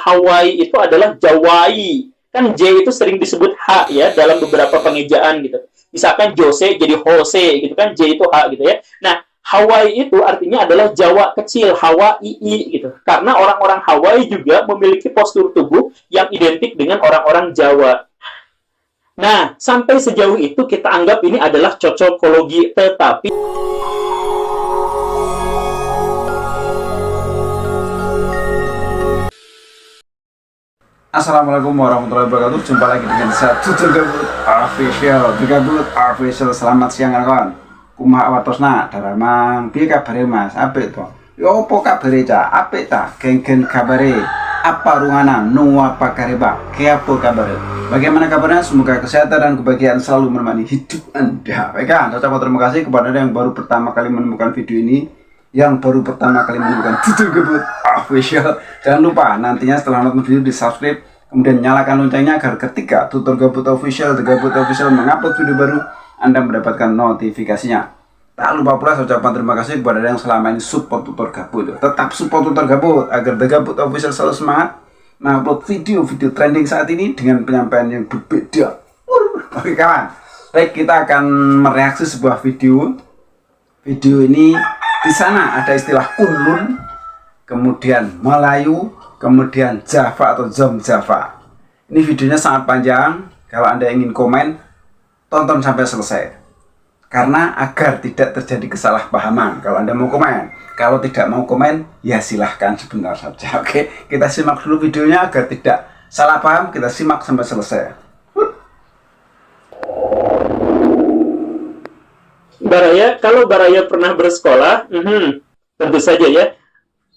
Hawaii itu adalah Jawai. Kan J itu sering disebut H ya dalam beberapa pengejaan gitu. Misalkan Jose jadi Jose gitu kan, J itu H gitu ya. Nah, Hawaii itu artinya adalah Jawa kecil, Hawaii gitu. Karena orang-orang Hawaii juga memiliki postur tubuh yang identik dengan orang-orang Jawa. Nah, sampai sejauh itu kita anggap ini adalah cocokologi, tetapi Assalamualaikum warahmatullahi wabarakatuh. Jumpa lagi dengan saya Tutur Gabut Official. Selamat siang kawan. Kumaha watosna daramang piye kabare Mas? Apik to. Yo opo kabare Cak? Apik ta? Geng-geng kabare. Apa rungana? Nu apa kareba? Keapo kabare? Bagaimana kabarnya? Semoga kesehatan dan kebahagiaan selalu menemani hidup Anda. Baiklah, terima kasih kepada Anda yang baru pertama kali menemukan video ini, yang baru pertama kali menemukan Tutur Gabut Official. Jangan lupa nantinya setelah nonton video di subscribe, kemudian nyalakan loncengnya agar ketika Tutur Gabut Official, The Gabut Official mengupload video baru, Anda mendapatkan notifikasinya. Tak lupa pula saya ucapkan terima kasih kepada yang selama ini support Tutur Gabut. Tetap support Tutur Gabut agar The Gabut Official selalu semangat mengupload video-video trending saat ini dengan penyampaian yang berbeda. Oke kawan, baik, kita akan mereaksi sebuah video. Video ini di sana ada istilah Kunlun, kemudian Melayu, kemudian Java atau Zom Java. Ini videonya sangat panjang. Kalau Anda ingin komen, tonton sampai selesai. Karena agar tidak terjadi kesalahpahaman. Kalau Anda mau komen, kalau tidak mau komen, ya silahkan sebentar saja. Oke, kita simak dulu videonya agar tidak salah paham. Kita simak sampai selesai. Baraya, kalau Baraya pernah bersekolah, tentu saja ya,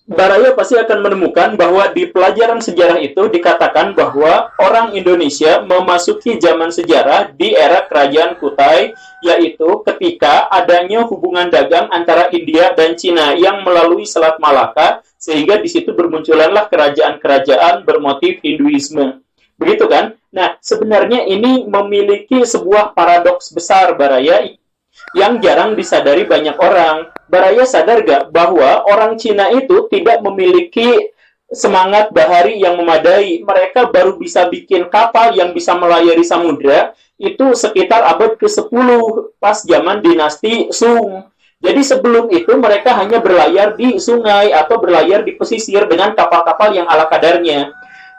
Baraya pasti akan menemukan bahwa di pelajaran sejarah itu dikatakan bahwa orang Indonesia memasuki zaman sejarah di era Kerajaan Kutai, yaitu ketika adanya hubungan dagang antara India dan Cina yang melalui Selat Malaka, sehingga di situ bermunculanlah kerajaan-kerajaan bermotif Hinduisme. Begitu kan? Nah, sebenarnya ini memiliki sebuah paradoks besar, Baraya, yang jarang disadari banyak orang. Baraya sadar gak bahwa orang Cina itu tidak memiliki semangat bahari yang memadai. Mereka baru bisa bikin kapal yang bisa melayari samudra itu sekitar abad ke-10 pas zaman dinasti Sung. Jadi sebelum itu mereka hanya berlayar di sungai atau berlayar di pesisir dengan kapal-kapal yang ala kadarnya.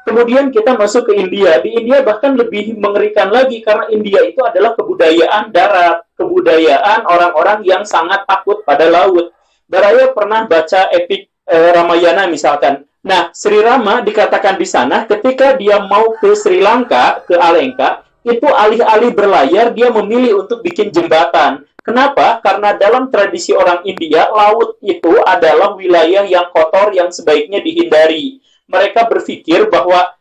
Kemudian kita masuk ke India. Di India bahkan lebih mengerikan lagi karena India itu adalah kebudayaan darat, kebudayaan orang-orang yang sangat takut pada laut. Baraya pernah baca epik Ramayana misalkan. Nah, Sri Rama dikatakan di sana ketika dia mau ke Sri Lanka, ke Alengka, itu alih-alih berlayar dia memilih untuk bikin jembatan. Kenapa? Karena dalam tradisi orang India, laut itu adalah wilayah yang kotor yang sebaiknya dihindari. Mereka berpikir bahwa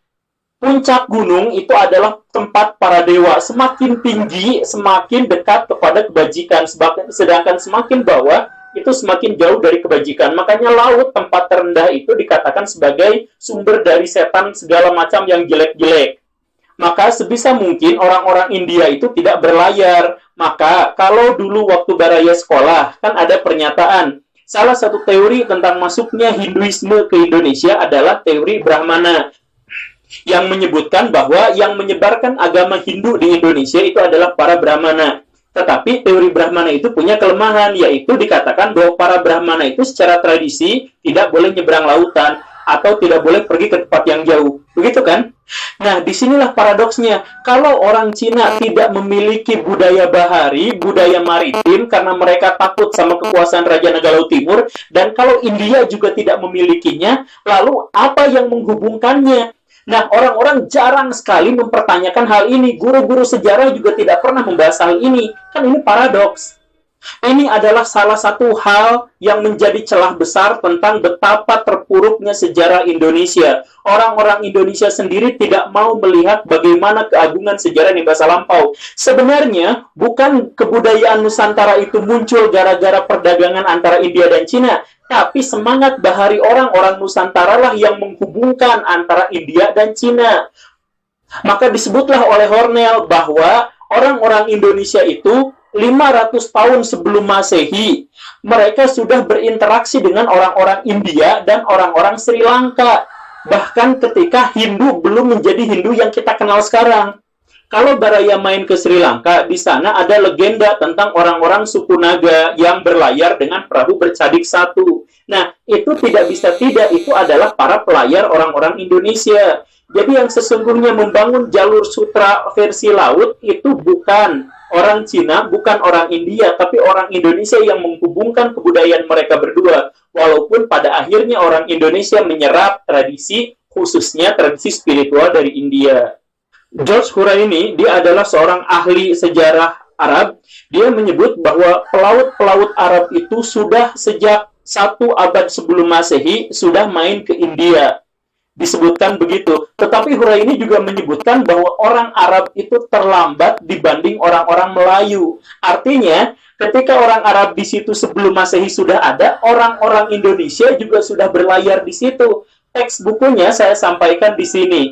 puncak gunung itu adalah tempat para dewa. Semakin tinggi, semakin dekat kepada kebajikan. Sedangkan semakin bawah, itu semakin jauh dari kebajikan. Makanya laut, tempat terendah itu dikatakan sebagai sumber dari setan segala macam yang jelek-jelek. Maka sebisa mungkin orang-orang India itu tidak berlayar. Maka kalau dulu waktu Baraya sekolah, kan ada pernyataan, salah satu teori tentang masuknya Hinduisme ke Indonesia adalah teori Brahmana, yang menyebutkan bahwa yang menyebarkan agama Hindu di Indonesia itu adalah para Brahmana. Tetapi teori Brahmana itu punya kelemahan, yaitu dikatakan bahwa para Brahmana itu secara tradisi tidak boleh nyebrang lautan atau tidak boleh pergi ke tempat yang jauh. Begitu kan? Nah, disinilah paradoksnya. Kalau orang Cina tidak memiliki budaya bahari, budaya maritim, karena mereka takut sama kekuasaan Raja Naga Laut Timur, dan kalau India juga tidak memilikinya, lalu apa yang menghubungkannya? Nah, orang-orang jarang sekali mempertanyakan hal ini. Guru-guru sejarah juga tidak pernah membahas hal ini. Kan ini paradoks. Ini adalah salah satu hal yang menjadi celah besar tentang betapa terpuruknya sejarah Indonesia. Orang-orang Indonesia sendiri tidak mau melihat bagaimana keagungan sejarah di masa lampau. Sebenarnya, bukan kebudayaan Nusantara itu muncul gara-gara perdagangan antara India dan Cina, tapi semangat bahari orang-orang Nusantara lah yang menghubungkan antara India dan Cina. Maka disebutlah oleh Hornell bahwa orang-orang Indonesia itu 500 tahun sebelum Masehi, mereka sudah berinteraksi dengan orang-orang India dan orang-orang Sri Lanka. Bahkan ketika Hindu belum menjadi Hindu yang kita kenal sekarang. Kalau Baraya main ke Sri Lanka, di sana ada legenda tentang orang-orang suku Naga yang berlayar dengan perahu bercadik satu. Nah, itu tidak bisa tidak, itu adalah para pelayar orang-orang Indonesia. Jadi yang sesungguhnya membangun jalur sutra versi laut itu bukan orang Cina, bukan orang India, tapi orang Indonesia yang menghubungkan kebudayaan mereka berdua. Walaupun pada akhirnya orang Indonesia menyerap tradisi, khususnya tradisi spiritual dari India. George Huraini, dia adalah seorang ahli sejarah Arab. Dia menyebut bahwa pelaut-pelaut Arab itu sudah sejak 1 abad sebelum Masehi sudah main ke India. Disebutkan begitu. Tetapi Huraini juga menyebutkan bahwa orang Arab itu terlambat dibanding orang-orang Melayu. Artinya, ketika orang Arab di situ sebelum Masehi sudah ada, orang-orang Indonesia juga sudah berlayar di situ. Teks bukunya saya sampaikan di sini.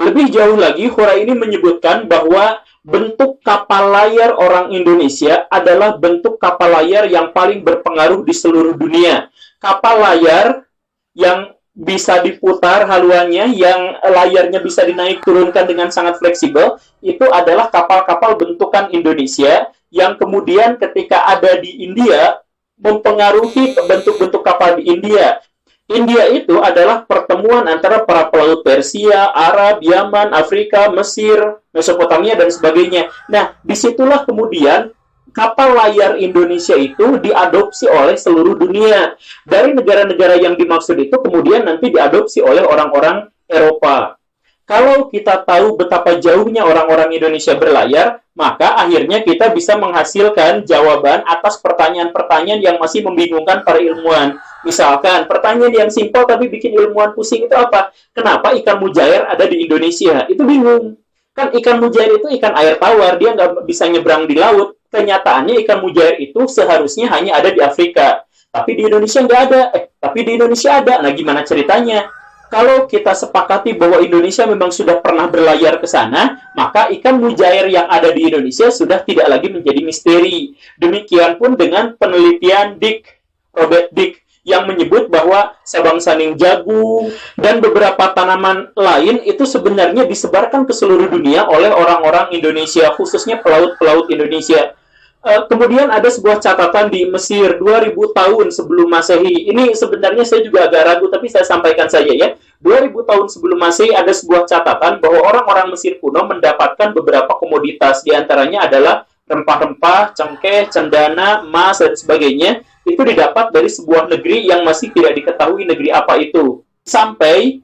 Lebih jauh lagi, Huraini menyebutkan bahwa bentuk kapal layar orang Indonesia adalah bentuk kapal layar yang paling berpengaruh di seluruh dunia. Kapal layar yang bisa diputar haluannya, yang layarnya bisa dinaik turunkan dengan sangat fleksibel, itu adalah kapal-kapal bentukan Indonesia yang kemudian ketika ada di India mempengaruhi bentuk-bentuk kapal di India. India itu adalah pertemuan antara para pelaut Persia, Arab, Yaman, Afrika, Mesir, Mesopotamia, dan sebagainya. Nah, disitulah kemudian kapal layar Indonesia itu diadopsi oleh seluruh dunia. Dari negara-negara yang dimaksud itu kemudian nanti diadopsi oleh orang-orang Eropa. Kalau kita tahu betapa jauhnya orang-orang Indonesia berlayar, maka akhirnya kita bisa menghasilkan jawaban atas pertanyaan-pertanyaan yang masih membingungkan para ilmuwan. Misalkan, pertanyaan yang simpel tapi bikin ilmuwan pusing itu apa? Kenapa ikan mujair ada di Indonesia? Itu bingung. Kan ikan mujair itu ikan air tawar, dia nggak bisa nyebrang di laut. Kenyataannya ikan mujair itu seharusnya hanya ada di Afrika. Tapi di Indonesia nggak ada. Tapi di Indonesia ada. Nah, gimana ceritanya? Kalau kita sepakati bahwa Indonesia memang sudah pernah berlayar ke sana, maka ikan mujair yang ada di Indonesia sudah tidak lagi menjadi misteri. Demikian pun dengan penelitian Robert Dick, yang menyebut bahwa sabang saning jagung dan beberapa tanaman lain itu sebenarnya disebarkan ke seluruh dunia oleh orang-orang Indonesia, khususnya pelaut-pelaut Indonesia. Kemudian ada sebuah catatan di Mesir 2000 tahun sebelum Masehi. Ini sebenarnya saya juga agak ragu, tapi saya sampaikan saja ya. 2000 tahun sebelum Masehi ada sebuah catatan bahwa orang-orang Mesir kuno mendapatkan beberapa komoditas. Di antaranya adalah rempah-rempah, cengkeh, cendana, emas, dan sebagainya. Itu didapat dari sebuah negeri yang masih tidak diketahui negeri apa itu. Sampai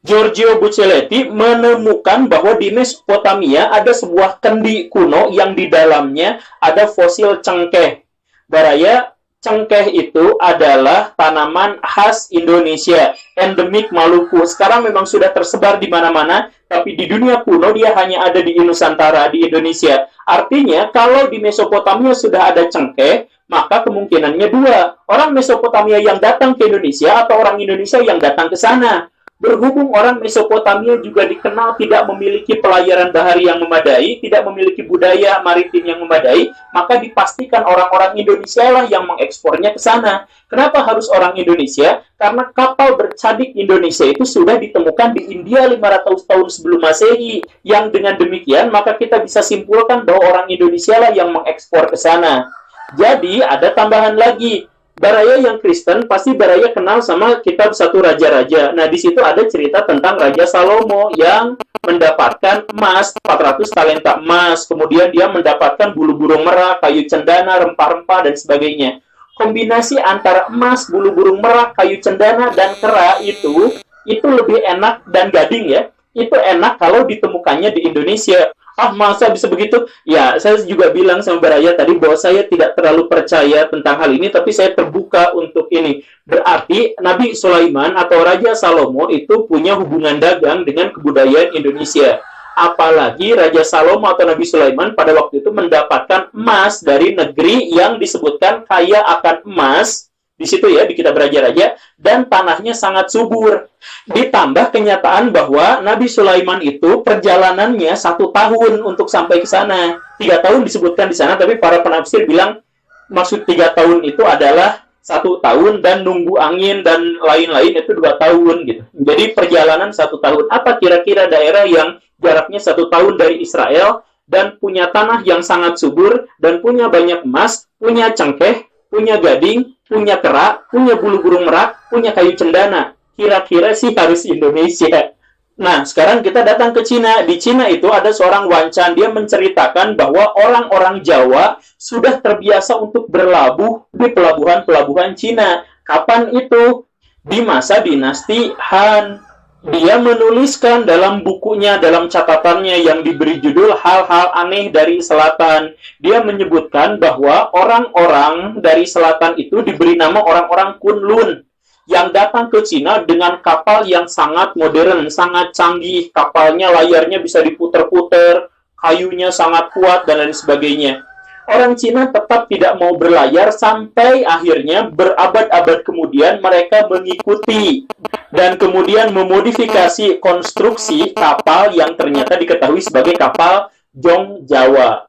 Giorgio Buccellati menemukan bahwa di Mesopotamia ada sebuah kendi kuno yang di dalamnya ada fosil cengkeh. Baraya, cengkeh itu adalah tanaman khas Indonesia, endemik Maluku. Sekarang memang sudah tersebar di mana-mana, tapi di dunia kuno dia hanya ada di Nusantara, di Indonesia. Artinya, kalau di Mesopotamia sudah ada cengkeh, maka kemungkinannya dua. Orang Mesopotamia yang datang ke Indonesia atau orang Indonesia yang datang ke sana. Berhubung orang Mesopotamia juga dikenal tidak memiliki pelayaran bahari yang memadai, tidak memiliki budaya maritim yang memadai, maka dipastikan orang-orang Indonesia lah yang mengekspornya ke sana. Kenapa harus orang Indonesia? Karena kapal bercadik Indonesia itu sudah ditemukan di India 500 tahun sebelum Masehi. Yang dengan demikian, maka kita bisa simpulkan bahwa orang Indonesia lah yang mengekspor ke sana. Jadi, ada tambahan lagi. Baraya yang Kristen pasti Baraya kenal sama kitab Satu Raja-Raja. Nah, di situ ada cerita tentang Raja Salomo yang mendapatkan emas, 400 talenta emas. Kemudian dia mendapatkan bulu burung merak, kayu cendana, rempah-rempah, dan sebagainya. Kombinasi antara emas, bulu burung merak, kayu cendana, dan kera itu lebih enak dan gading ya. Itu enak kalau ditemukannya di Indonesia. Ah, masa bisa begitu? Ya, saya juga bilang sama Baraya tadi bahwa saya tidak terlalu percaya tentang hal ini, tapi saya terbuka untuk ini. Berarti Nabi Sulaiman atau Raja Salomo itu punya hubungan dagang dengan kebudayaan Indonesia. Apalagi Raja Salomo atau Nabi Sulaiman pada waktu itu mendapatkan emas dari negeri yang disebutkan kaya akan emas. Di situ ya, di kitab Raja-Raja, dan tanahnya sangat subur. Ditambah kenyataan bahwa Nabi Sulaiman itu perjalanannya 1 tahun untuk sampai ke sana. 3 tahun disebutkan di sana, tapi para penafsir bilang maksud 3 tahun itu adalah 1 tahun, dan nunggu angin dan lain-lain itu 2 tahun gitu. Jadi perjalanan 1 tahun. Apa kira-kira daerah yang jaraknya 1 tahun dari Israel dan punya tanah yang sangat subur dan punya banyak emas, punya cengkeh, punya gading, punya kerak, punya bulu burung merak, punya kayu cendana? Kira-kira sih harus Indonesia. Nah, sekarang kita datang ke Cina. Di Cina itu ada seorang wancan. Dia menceritakan bahwa orang-orang Jawa sudah terbiasa untuk berlabuh di pelabuhan-pelabuhan Cina. Kapan itu? Di masa dinasti Han. Dia menuliskan dalam bukunya, dalam catatannya yang diberi judul Hal-hal Aneh dari Selatan. Dia menyebutkan bahwa orang-orang dari selatan itu diberi nama orang-orang Kunlun, yang datang ke Cina dengan kapal yang sangat modern, sangat canggih. Kapalnya, layarnya bisa diputer-puter, kayunya sangat kuat, dan lain sebagainya. Orang Cina tetap tidak mau berlayar sampai akhirnya berabad-abad kemudian mereka mengikuti dan kemudian memodifikasi konstruksi kapal yang ternyata diketahui sebagai kapal Jong Jawa.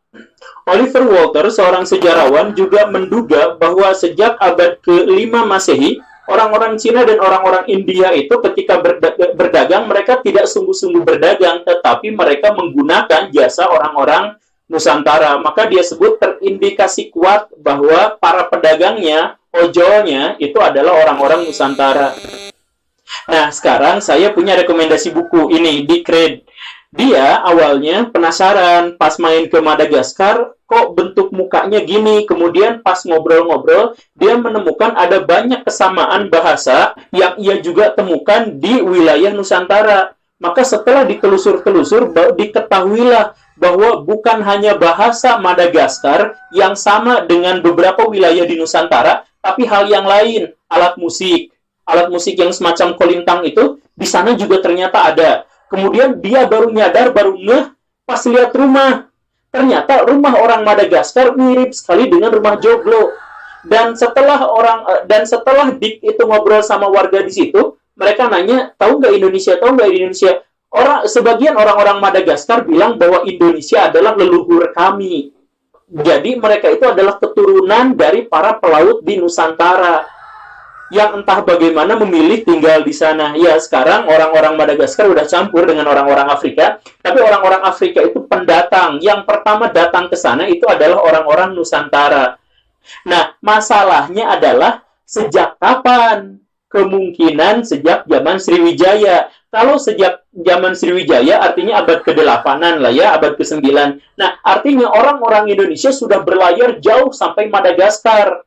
Oliver Walter, seorang sejarawan, juga menduga bahwa sejak abad ke-5 Masehi, orang-orang Cina dan orang-orang India itu ketika berdagang, mereka tidak sungguh-sungguh berdagang, tetapi mereka menggunakan jasa orang-orang Nusantara. Maka dia sebut terindikasi kuat bahwa para pedagangnya, ojolnya, itu adalah orang-orang Nusantara. Nah, sekarang saya punya rekomendasi buku ini di Kred. Dia awalnya penasaran pas main ke Madagaskar, kok bentuk mukanya gini. Kemudian pas ngobrol-ngobrol, dia menemukan ada banyak kesamaan bahasa yang ia juga temukan di wilayah Nusantara. Maka setelah ditelusur-telusur, diketahuilah bahwa bukan hanya bahasa Madagaskar yang sama dengan beberapa wilayah di Nusantara, tapi hal yang lain, alat musik. Alat musik yang semacam kolintang itu, di sana juga ternyata ada. Kemudian dia baru nyadar, baru ngeh pas lihat rumah. Ternyata rumah orang Madagaskar mirip sekali dengan rumah Joglo. Dan setelah Dick itu ngobrol sama warga di situ, mereka nanya, tahu nggak Indonesia? Sebagian orang-orang Madagaskar bilang bahwa Indonesia adalah leluhur kami. Jadi mereka itu adalah keturunan dari para pelaut di Nusantara yang entah bagaimana memilih tinggal di sana. Ya, sekarang orang-orang Madagaskar udah campur dengan orang-orang Afrika, tapi orang-orang Afrika itu pendatang. Yang pertama datang ke sana itu adalah orang-orang Nusantara. Nah, masalahnya adalah sejak kapan? Kemungkinan sejak zaman Sriwijaya. Kalau sejak zaman Sriwijaya artinya abad ke-8-an lah ya, abad ke-9. Nah, artinya orang-orang Indonesia sudah berlayar jauh sampai Madagaskar.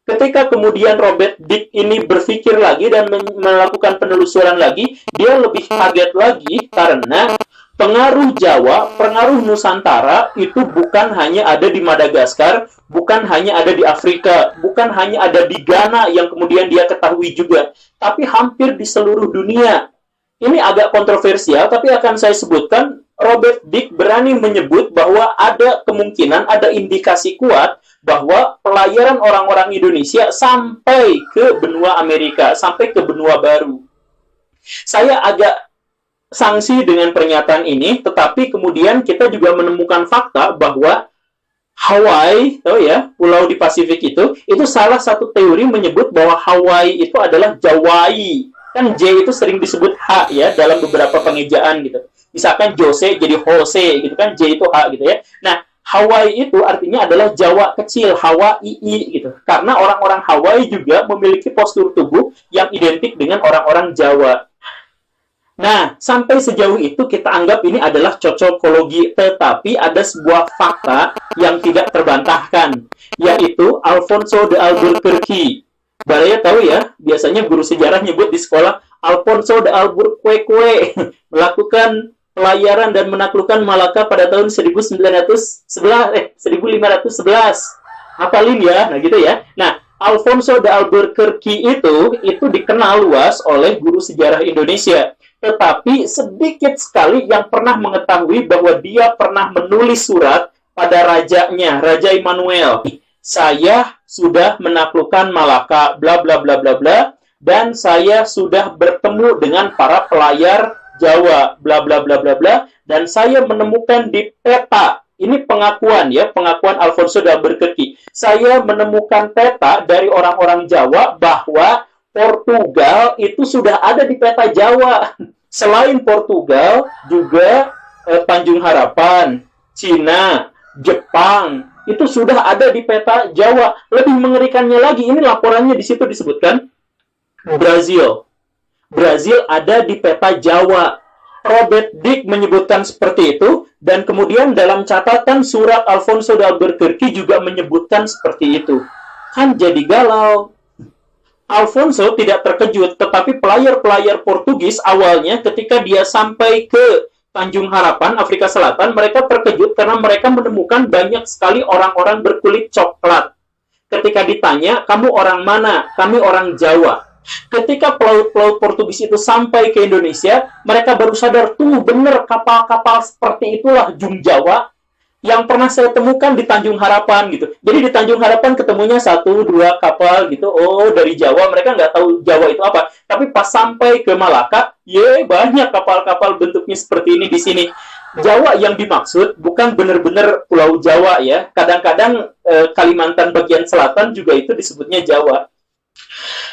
Ketika kemudian Robert Dick ini berpikir lagi dan melakukan penelusuran lagi, dia lebih kaget lagi karena pengaruh Jawa, pengaruh Nusantara itu bukan hanya ada di Madagaskar, bukan hanya ada di Afrika, bukan hanya ada di Ghana yang kemudian dia ketahui juga, tapi hampir di seluruh dunia. Ini agak kontroversial, tapi akan saya sebutkan. Robert Dick berani menyebut bahwa ada kemungkinan, ada indikasi kuat bahwa pelayaran orang-orang Indonesia sampai ke benua Amerika, sampai ke benua baru. Saya agak sangsi dengan pernyataan ini, tetapi kemudian kita juga menemukan fakta bahwa Hawaii, tahu ya, pulau di Pasifik itu salah satu teori menyebut bahwa Hawaii itu adalah Jawai. Kan J itu sering disebut H ya dalam beberapa pengejaan gitu. Misalkan Jose jadi Jose gitu kan, J itu H gitu ya. Nah, Hawaii itu artinya adalah Jawa kecil, Hawaii gitu. Karena orang-orang Hawaii juga memiliki postur tubuh yang identik dengan orang-orang Jawa. Nah, sampai sejauh itu kita anggap ini adalah cocokologi, tetapi ada sebuah fakta yang tidak terbantahkan, yaitu Alfonso de Albuquerque. Baraya tahu ya, biasanya guru sejarah nyebut di sekolah Alfonso de Albuquerque melakukan pelayaran dan menaklukkan Malaka pada tahun 1511. Hafalin ya, nah gitu ya. Nah, Alfonso de Albuquerque itu dikenal luas oleh guru sejarah Indonesia. Tetapi sedikit sekali yang pernah mengetahui bahwa dia pernah menulis surat pada rajanya, Raja Immanuel. Saya sudah menaklukkan Malaka, bla bla bla bla bla, dan saya sudah bertemu dengan para pelayar Jawa, bla bla bla bla bla, dan saya menemukan di peta Ini pengakuan ya, pengakuan Alfonso de Albuquerque. Saya menemukan peta dari orang-orang Jawa bahwa Portugal itu sudah ada di peta Jawa. Selain Portugal, juga Tanjung Harapan, Cina, Jepang, itu sudah ada di peta Jawa. Lebih mengerikannya lagi, ini laporannya di situ disebutkan Brazil. Brazil ada di peta Jawa. Robert Dick menyebutkan seperti itu, dan kemudian dalam catatan surat Alfonso de Albuquerque juga menyebutkan seperti itu. Kan jadi galau. Alfonso tidak terkejut, tetapi pelayar-pelayar Portugis awalnya ketika dia sampai ke Tanjung Harapan, Afrika Selatan, mereka terkejut karena mereka menemukan banyak sekali orang-orang berkulit coklat. Ketika ditanya, kamu orang mana? Kami orang Jawa. Ketika pelaut-pelaut Portugis itu sampai ke Indonesia, mereka baru sadar, tuh bener kapal-kapal seperti itulah Jung Jawa yang pernah saya temukan di Tanjung Harapan gitu. Jadi di Tanjung Harapan ketemunya 1-2 kapal gitu. Oh, dari Jawa, mereka nggak tahu Jawa itu apa. Tapi pas sampai ke Malaka, banyak kapal-kapal bentuknya seperti ini di sini. Jawa yang dimaksud bukan benar-benar Pulau Jawa ya. Kadang-kadang Kalimantan bagian selatan juga itu disebutnya Jawa.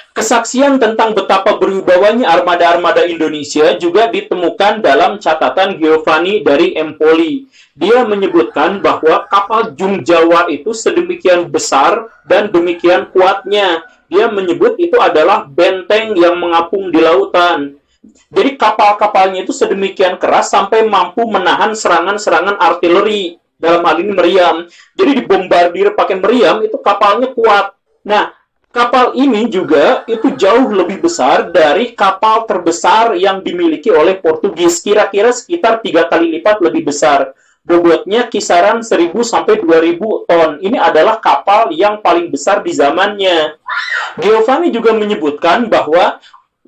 Kesaksian tentang betapa berwibawanya armada-armada Indonesia juga ditemukan dalam catatan Giovanni dari Empoli. Dia menyebutkan bahwa kapal Jung Jawa itu sedemikian besar dan demikian kuatnya. Dia menyebut itu adalah benteng yang mengapung di lautan. Jadi kapal-kapalnya itu sedemikian keras sampai mampu menahan serangan-serangan artileri. Dalam hal ini meriam. Jadi dibombardir pakai meriam, itu kapalnya kuat. Nah, kapal ini juga itu jauh lebih besar dari kapal terbesar yang dimiliki oleh Portugis. Kira-kira sekitar 3 kali lipat lebih besar. Bobotnya kisaran 1.000 sampai 2.000 ton. Ini adalah kapal yang paling besar di zamannya. Giovanni juga menyebutkan bahwa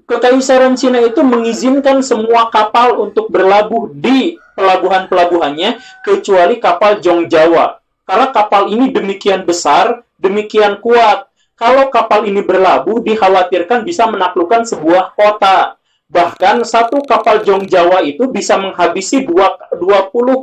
Kekaisaran Cina itu mengizinkan semua kapal untuk berlabuh di pelabuhan-pelabuhannya kecuali kapal Jong Jawa. Karena kapal ini demikian besar, demikian kuat. Kalau kapal ini berlabuh, dikhawatirkan bisa menaklukkan sebuah kota. Bahkan satu kapal Jong Jawa itu bisa menghabisi 20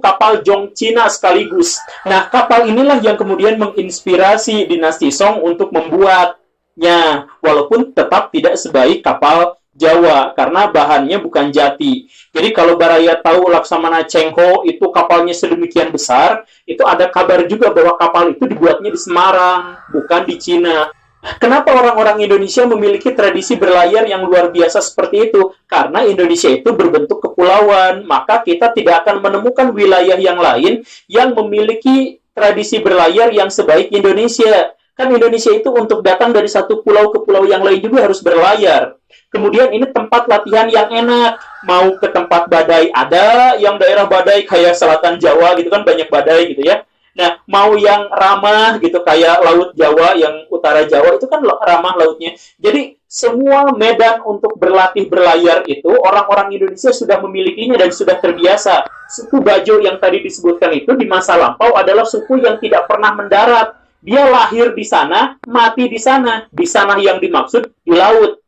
kapal Jong Cina sekaligus. Nah, kapal inilah yang kemudian menginspirasi dinasti Song untuk membuatnya. Walaupun tetap tidak sebaik kapal Jawa, karena bahannya bukan jati. Jadi kalau Baraya tahu Laksamana Cheng Ho itu kapalnya sedemikian besar, itu ada kabar juga bahwa kapal itu dibuatnya di Semarang, bukan di Cina. Kenapa orang-orang Indonesia memiliki tradisi berlayar yang luar biasa seperti itu? Karena Indonesia itu berbentuk kepulauan, maka kita tidak akan menemukan wilayah yang lain yang memiliki tradisi berlayar yang sebaik Indonesia. Kan Indonesia itu untuk datang dari satu pulau ke pulau yang lain juga harus berlayar. Kemudian ini tempat latihan yang enak. Mau ke tempat badai, ada yang daerah badai kayak selatan Jawa gitu kan, banyak badai gitu ya. Nah, mau yang ramah gitu kayak Laut Jawa, yang utara Jawa itu kan ramah lautnya. Jadi semua medan untuk berlatih berlayar itu orang-orang Indonesia sudah memilikinya dan sudah terbiasa. Suku Bajo yang tadi disebutkan itu di masa lampau adalah suku yang tidak pernah mendarat. Dia lahir di sana, mati di sana. Di sana yang dimaksud di laut,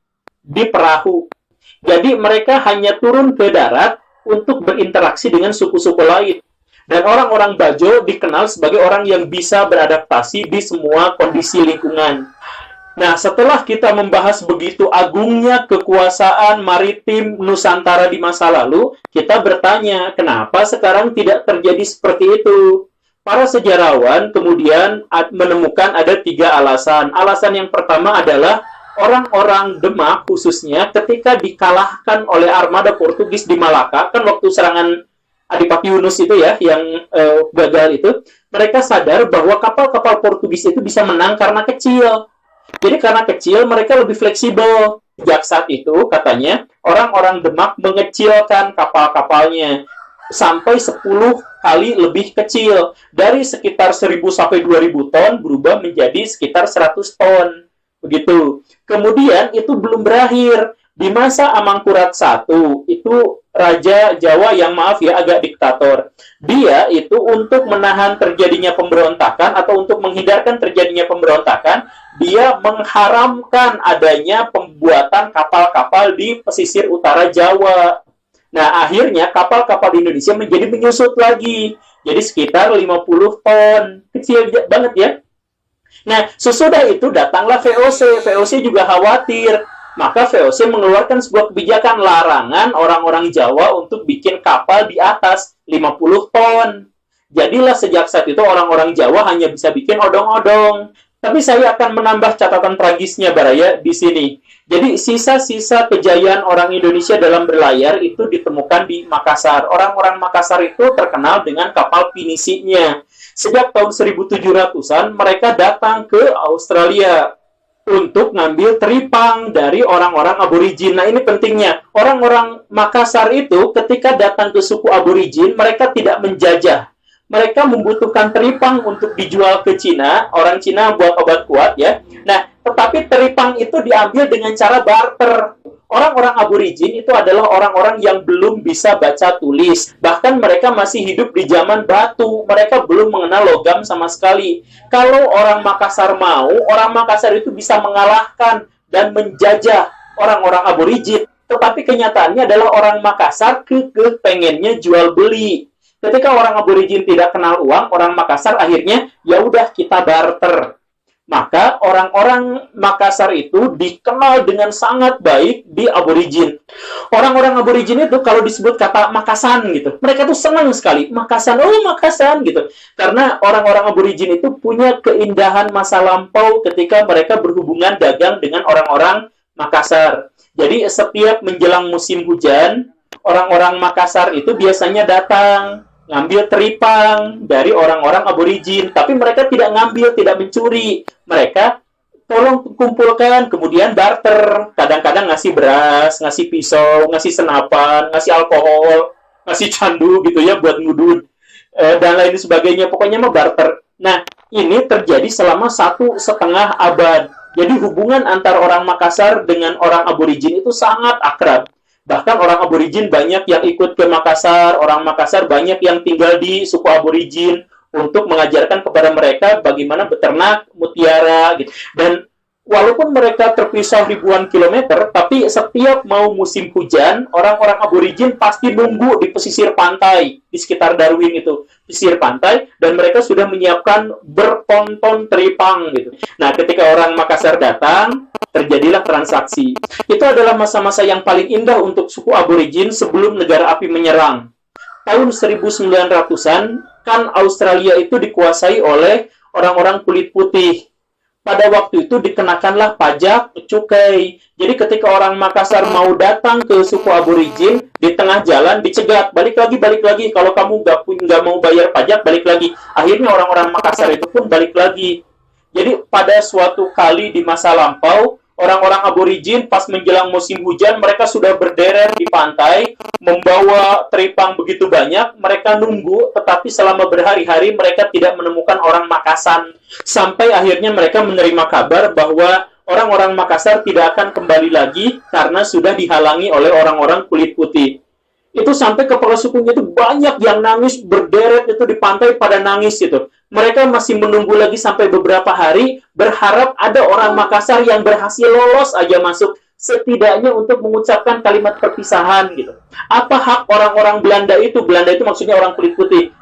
di perahu. Jadi mereka hanya turun ke darat untuk berinteraksi dengan suku-suku lain. Dan orang-orang Bajo dikenal sebagai orang yang bisa beradaptasi di semua kondisi lingkungan. Nah, setelah kita membahas begitu agungnya kekuasaan maritim Nusantara di masa lalu, kita bertanya, kenapa sekarang tidak terjadi seperti itu? Para sejarawan kemudian menemukan ada 3 alasan. Alasan yang pertama adalah orang-orang Demak khususnya ketika dikalahkan oleh armada Portugis di Malaka, kan waktu serangan Adipati Yunus itu ya, yang gagal itu, mereka sadar bahwa kapal-kapal Portugis itu bisa menang karena kecil. Jadi karena kecil, mereka lebih fleksibel. Sejak saat itu, katanya, orang-orang Demak mengecilkan kapal-kapalnya sampai 10 kali lebih kecil. Dari sekitar 1.000 sampai 2.000 ton berubah menjadi sekitar 100 ton. Begitu. Kemudian itu belum berakhir. Di masa Amangkurat I, itu Raja Jawa yang maaf ya agak diktator. Dia itu untuk menahan terjadinya pemberontakan atau untuk menghindarkan terjadinya pemberontakan, dia mengharamkan adanya pembuatan kapal-kapal di pesisir utara Jawa. Nah, akhirnya kapal-kapal di Indonesia menjadi menyusut lagi. Jadi sekitar 50 ton. Kecil banget ya. Nah, sesudah itu datanglah VOC. VOC juga khawatir. Maka VOC mengeluarkan sebuah kebijakan larangan orang-orang Jawa untuk bikin kapal di atas 50 ton. Jadilah sejak saat itu orang-orang Jawa hanya bisa bikin odong-odong. Tapi saya akan menambah catatan tragisnya, Baraya, di sini. Jadi sisa-sisa kejayaan orang Indonesia dalam berlayar itu ditemukan di Makassar. Orang-orang Makassar itu terkenal dengan kapal pinisinya. Sejak tahun 1700-an mereka datang ke Australia untuk ngambil teripang dari orang-orang aborigin. Nah, ini pentingnya. Orang-orang Makassar itu ketika datang ke suku aborigin, mereka tidak menjajah. Mereka membutuhkan teripang untuk dijual ke Cina. Orang Cina buat obat kuat ya. Nah, tetapi teripang itu diambil dengan cara barter. Orang-orang aborigin itu adalah orang-orang yang belum bisa baca tulis. Bahkan mereka masih hidup di zaman batu. Mereka belum mengenal logam sama sekali. Kalau orang Makassar mau, orang Makassar itu bisa mengalahkan dan menjajah orang-orang aborigin. Tetapi kenyataannya adalah orang Makassar pengennya jual beli. Ketika orang aborigin tidak kenal uang, orang Makassar akhirnya ya udah kita barter. Maka orang-orang Makassar itu dikenal dengan sangat baik di aborigin. Orang-orang aborigin itu kalau disebut kata Makassan gitu, mereka tuh senang sekali. Makassan, oh Makassan gitu. Karena orang-orang aborigin itu punya keindahan masa lampau ketika mereka berhubungan dagang dengan orang-orang Makassar. Jadi setiap menjelang musim hujan, orang-orang Makassar itu biasanya datang ngambil teripang dari orang-orang aborigin, tapi mereka tidak ngambil, tidak mencuri. Mereka tolong kumpulkan, kemudian barter. Kadang-kadang ngasih beras, ngasih pisau, ngasih senapan, ngasih alkohol, ngasih candu gitu ya buat ngudut, dan lain sebagainya. Pokoknya mah barter. Nah, ini terjadi selama 1,5 abad. Jadi hubungan antara orang Makassar dengan orang aborigin itu sangat akrab. Bahkan orang aborigin banyak yang ikut ke Makassar, orang Makassar banyak yang tinggal di suku aborigin untuk mengajarkan kepada mereka bagaimana beternak mutiara gitu. Dan walaupun mereka terpisah ribuan kilometer, tapi setiap mau musim hujan, orang-orang aborigin pasti nunggu di pesisir pantai, di sekitar Darwin itu, pesisir pantai, dan mereka sudah menyiapkan bertonton teripang gitu. Nah, ketika orang Makassar datang, terjadilah transaksi. Itu adalah masa-masa yang paling indah untuk suku aborigin sebelum negara api menyerang. Tahun 1900-an, kan Australia itu dikuasai oleh orang-orang kulit putih. Pada waktu itu dikenakanlah pajak cukai. Jadi ketika orang Makassar mau datang ke suku aborigin, di tengah jalan dicegat, balik lagi. Kalau kamu nggak mau bayar pajak, balik lagi. Akhirnya orang-orang Makassar itu pun balik lagi. Jadi pada suatu kali di masa lampau, orang-orang aborigin pas menjelang musim hujan, mereka sudah berderet di pantai, membawa teripang begitu banyak, mereka nunggu, tetapi selama berhari-hari mereka tidak menemukan orang Makassan. Sampai akhirnya mereka menerima kabar bahwa orang-orang Makassar tidak akan kembali lagi karena sudah dihalangi oleh orang-orang kulit putih. Itu sampai kepala sukunya itu banyak yang nangis, berderet itu di pantai pada nangis itu. Mereka masih menunggu lagi sampai beberapa hari, berharap ada orang Makassar yang berhasil lolos aja masuk, setidaknya untuk mengucapkan kalimat perpisahan gitu. Apa hak orang-orang Belanda itu? Belanda itu maksudnya orang kulit putih.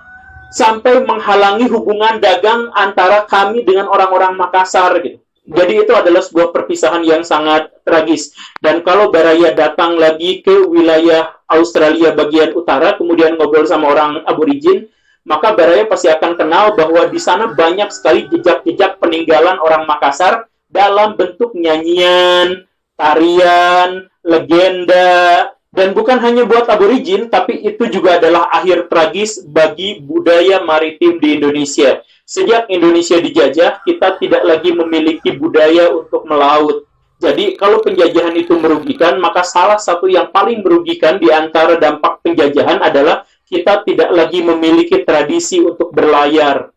Sampai menghalangi hubungan dagang antara kami dengan orang-orang Makassar gitu. Jadi itu adalah sebuah perpisahan yang sangat tragis. Dan kalau Baraya datang lagi ke wilayah Australia bagian utara, kemudian ngobrol sama orang aborigin, maka Baraya pasti akan kenal bahwa di sana banyak sekali jejak-jejak peninggalan orang Makassar dalam bentuk nyanyian, tarian, legenda, dan bukan hanya buat aborigin, tapi itu juga adalah akhir tragis bagi budaya maritim di Indonesia. Sejak Indonesia dijajah, kita tidak lagi memiliki budaya untuk melaut. Jadi, kalau penjajahan itu merugikan, maka salah satu yang paling merugikan di antara dampak penjajahan adalah kita tidak lagi memiliki tradisi untuk berlayar.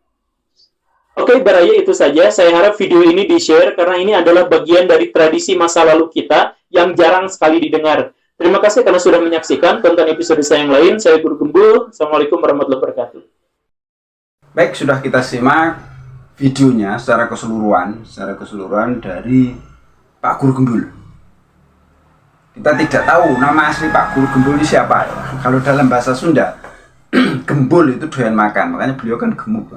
Oke, Baraya, itu saja. Saya harap video ini di-share karena ini adalah bagian dari tradisi masa lalu kita yang jarang sekali didengar. Terima kasih karena sudah menyaksikan. Tonton episode saya yang lain. Saya Guru Gembul. Assalamualaikum warahmatullahi wabarakatuh. Baik, sudah kita simak videonya secara keseluruhan dari Pak Guru Gembul. Kita tidak tahu nama asli Pak Guru Gembul ini siapa. Kalau dalam bahasa Sunda, gembul itu doyan makan, makanya beliau kan gemuk.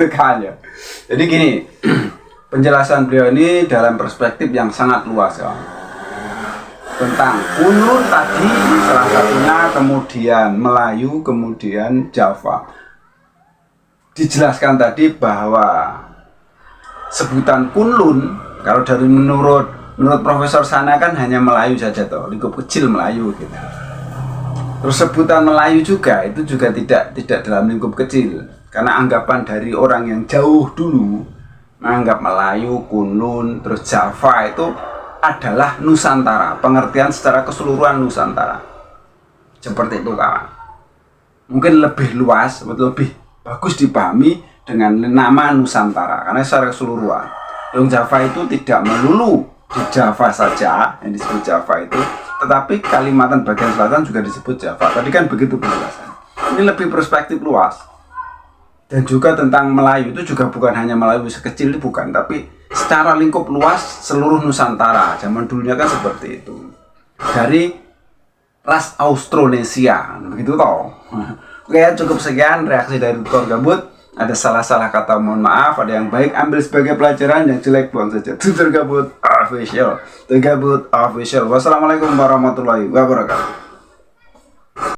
Kan ya. Jadi gini, penjelasan beliau ini dalam perspektif yang sangat luas ya. Tentang Kunlun tadi salah satunya, kemudian Melayu, kemudian Jawa. Dijelaskan tadi bahwa sebutan Kunlun kalau dari menurut Profesor Sana kan hanya Melayu saja toh, lingkup kecil Melayu gitu. Terus sebutan Melayu juga itu juga tidak dalam lingkup kecil, karena anggapan dari orang yang jauh dulu menganggap Melayu, Kunlun, terus Jawa itu adalah Nusantara, pengertian secara keseluruhan Nusantara. Seperti itu kawan. Mungkin lebih luas, lebih bagus dipahami dengan nama Nusantara karena secara keseluruhan. Yang Jawa itu tidak melulu di Jawa saja yang disebut Jawa itu, tetapi Kalimantan bagian selatan juga disebut Jawa. Tadi kan begitu penjelasan. Ini lebih perspektif luas. Dan juga tentang Melayu itu juga bukan hanya Melayu sekecil itu bukan, tapi secara lingkup luas seluruh Nusantara. Zaman dulunya kan seperti itu. Dari ras Austronesia, begitu toh. Oke, cukup sekian reaksi dari Tutor Gabut. Ada salah-salah kata mohon maaf, ada yang baik ambil sebagai pelajaran, yang jelek buang saja. Tutor Gabut official. Tutor Gabut official. Wassalamualaikum warahmatullahi wabarakatuh.